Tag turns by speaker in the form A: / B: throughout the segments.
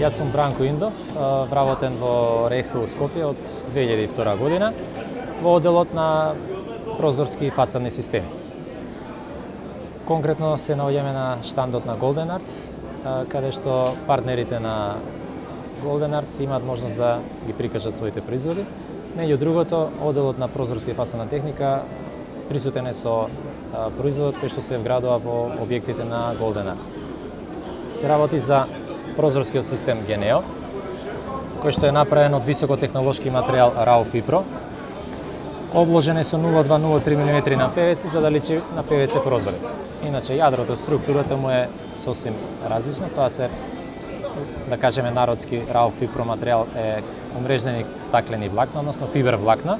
A: Јас сум Бранко Индов, вработен во РЕХУ Скопје од 2002 година во одделот на прозорски и фасадни системи. Конкретно се наоѓаме на штандот на Golden Art, каде што партнерите на Golden Art имаат можност да ги прикажат своите производи. Меѓу другото, одделот на прозорска и фасадна техника присутен е со производот кој што се вградува во објектите на Golden Art. Се работи за прозорскиот систем Geneo, кој што е направен од високотехнолошки материјал RAW Fibro. Обложен е со 0,2-0,3 мм на ПВЦ за да личи на ПВЦ прозорец. Иначе јадрото, структурата му е сосем различна. Тоа се, да кажеме народски, RAW Fibro материјал е умрежнени стаклени влакна, односно фибер влакна.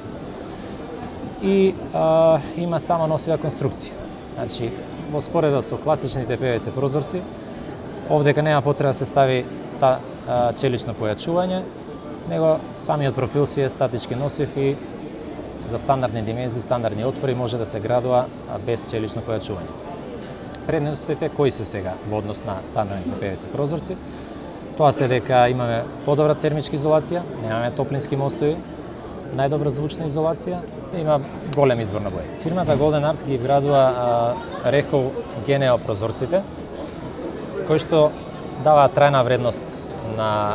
A: И има само носива конструкција. Значи, во споредба со класичните ПВЦ прозорци, овдека нема потреба да се стави челично појачување, него самиот профил си е статички носив и за стандардни димензии, стандардни отвори може да се градува без челично појачување. Предностите кои се сега во однос на стандардните ПВЦ прозорци? Тоа се дека имаме подобра термичка изолација, немаме топлински мостови, најдобра звучна изолација, има голем избор на бои. Фирмата Golden Art ги вградува РЕХУ Geneo прозорците, кои што даваат трајна вредност на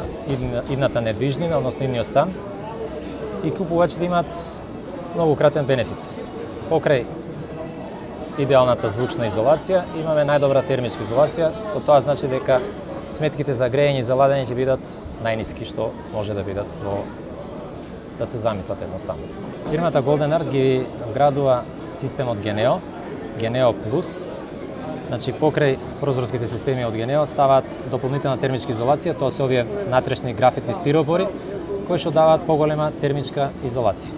A: идната недвижнина, односно идниот стан, и купувачите имаат многу кратен бенефит. Покрај идеалната звучна изолација, имаме најдобра термичка изолација, со тоа значи дека сметките за грејење и за ладење ќе бидат најниски што може да бидат да се замислат едноставно. Фирмата Golden Art ги вградува системот Geneo, Geneo Plus. Значи, покрај прозорските системи од Geneo ставаат дополнителна термичка изолација, тоа се овие натрешни графитни стиропори, кои што даваат поголема термичка изолација.